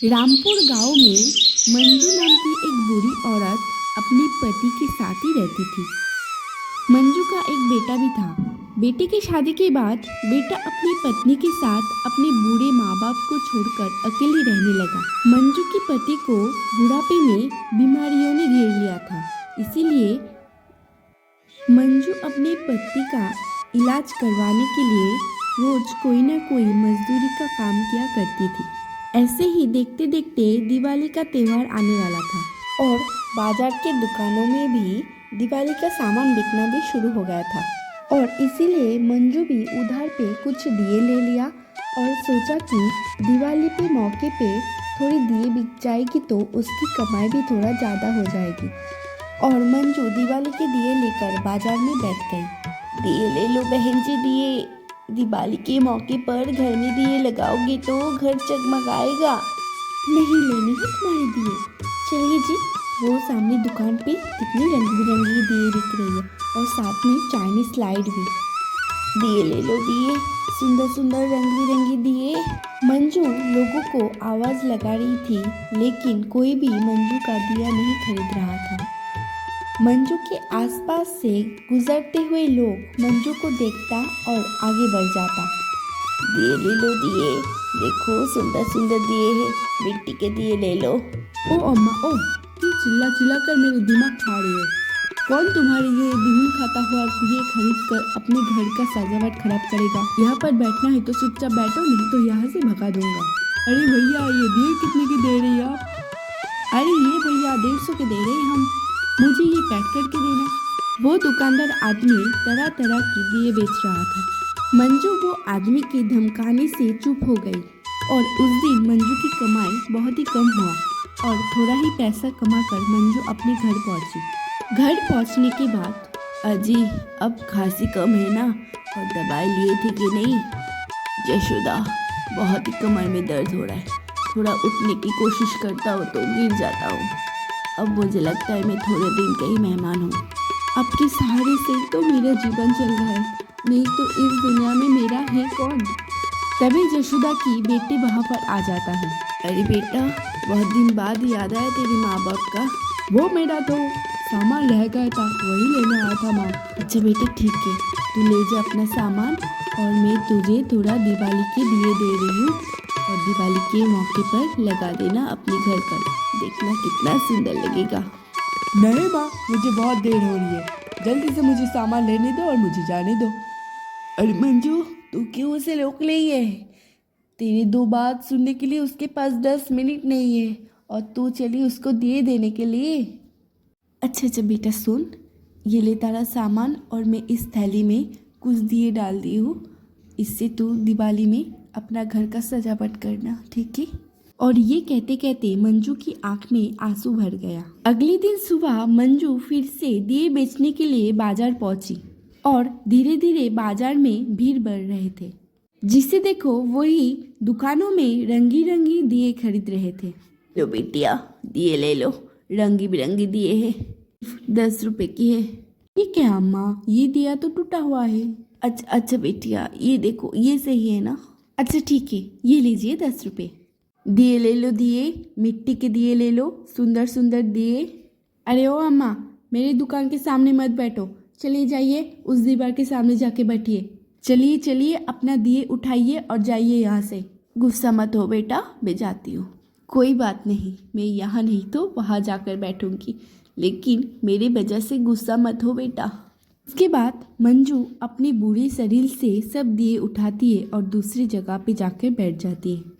रामपुर गांव में मंजू नाम की एक बूढ़ी औरत अपने पति के साथ ही रहती थी। मंजू का एक बेटा भी था। बेटे की शादी के बाद बेटा अपनी पत्नी के साथ अपने बूढ़े माँ बाप को छोड़कर अकेले रहने लगा। मंजू के पति को बुढ़ापे में बीमारियों ने घेर लिया था, इसीलिए मंजू अपने पति का इलाज करवाने के लिए रोज कोई ना कोई मजदूरी का काम किया करती थी। ऐसे ही देखते देखते दिवाली का त्योहार आने वाला था और बाजार के दुकानों में भी दिवाली का सामान बिकना भी शुरू हो गया था और इसीलिए मंजू भी उधार पे कुछ दिए ले लिया और सोचा कि दिवाली पे मौके पे थोड़ी दिए बिक जाएगी तो उसकी कमाई भी थोड़ा ज़्यादा हो जाएगी। और मंजू दिवाली के दिए लेकर बाजार में बैठ गई। दिए ले लो बहन जी, दिए दिवाली के मौके पर घर में दिए लगाओगे तो घर जगमगाएगा। नहीं लेने हैं तुम्हारे दिए, चलिए जी। वो सामने दुकान पे कितनी रंग बिरंगी दिए बिक रही है और साथ में चाइनीज लाइट भी। दिए ले लो दिए, सुंदर सुंदर रंग बिरंगी दिए। मंजू लोगों को आवाज लगा रही थी, लेकिन कोई भी मंजू का दिया नहीं खरीद रहा था। मंजू के आसपास से गुजरते हुए लोग मंजू को देखता और आगे बढ़ जाता। दिए ले लो दिए, देखो सुंदर सुंदर दिए हैं, मिट्टी के दिए ले लो। ओ अम्मा ओ, तुम चिल्ला चिल्ला कर मेरे दिमाग खा रही हो। कौन तुम्हारे ये बिहुल खाता हुआ दिए खरीद कर अपने घर का सजावट खराब करेगा। यहाँ पर बैठना है तो चुपचाप बैठो, नहीं तो यहाँ से भगा दूंगा। अरे भैया, ये दिए कितने की दे रही है आप? अरे ये भैया 150 के दे रहे हैं हम, मुझे ये पैक करके देना। वो दुकानदार आदमी तरह तरह की दिए बेच रहा था। मंजू वो आदमी के धमकाने से चुप हो गई और उस दिन मंजू की कमाई बहुत ही कम हुआ और थोड़ा ही पैसा कमाकर मंजू अपने घर पहुंची। घर पहुंचने के बाद, अजी अब खांसी कम है ना, और दवाई लिए थे कि नहीं? जशोदा, बहुत ही कमर में दर्द हो रहा है, थोड़ा उठने की कोशिश करता हूँ तो गिर जाता हूँ। अब मुझे लगता है मैं थोड़े दिन का ही मेहमान हूँ। आपके सहारे से तो मेरा जीवन चल रहा है, नहीं तो इस दुनिया में मेरा है कौन। तभी जशोदा की बेटी वहाँ पर आ जाता है। अरे बेटा, बहुत दिन बाद याद आया तेरी माँ बाप का। वो मेरा तो सामान रह गया था, वही लेने आया था माँ। अच्छा बेटा ठीक है, तू ले जा अपना सामान और मैं तुझे थोड़ा दिवाली के दिए दे रही हूँ और दिवाली के मौके पर लगा देना अपने घर पर, देखना कितना सुंदर लगेगा। नहीं माँ, मुझे बहुत देर हो रही है, जल्दी से मुझे सामान लेने दो और मुझे जाने दो। अरे मंजू, तू क्यों उसे रोक रही है? तेरी दो बात सुनने के लिए उसके पास 10 मिनट नहीं है और तू चली उसको दिए देने के लिए। अच्छा बेटा सुन, ये ले तारा सामान और मैं इस थैली में कुछ दिए डाल दी हूँ, इससे तू दिवाली में अपना घर का सजावट करना, ठीक है? और ये कहते कहते मंजू की आंख में आंसू भर गया। अगले दिन सुबह मंजू फिर से दिए बेचने के लिए बाजार पहुंची और धीरे धीरे बाजार में भीड़ बढ़ रहे थे। जिसे देखो वही दुकानों में रंगी रंगी दिए खरीद रहे थे। लो बेटिया, दिए ले लो, रंगी बिरंगी दिए है, 10 रुपए की है। ये क्या अम्मा, ये दिया तो टूटा हुआ है। अच्छा बेटिया, ये देखो, ये सही है ना? अच्छा ठीक है, ये लीजिए 10 रुपये। दिए ले लो दिए, मिट्टी के दिए ले लो, सुंदर सुंदर दिए। अरे ओ अम्मा, मेरी दुकान के सामने मत बैठो, चलिए जाइए उस दीवार के सामने जाके बैठिए। चलिए चलिए, अपना दिए उठाइए और जाइए यहाँ से। गुस्सा मत हो बेटा, मैं जाती हूँ। कोई बात नहीं, मैं यहाँ नहीं तो वहाँ जाकर बैठूंगी, लेकिन मेरी वजह से गुस्सा मत हो बेटा। उसके बाद मंजू अपने बूढ़े शरीर से सब दिए उठाती है और दूसरी जगह पे जाकर बैठ जाती है।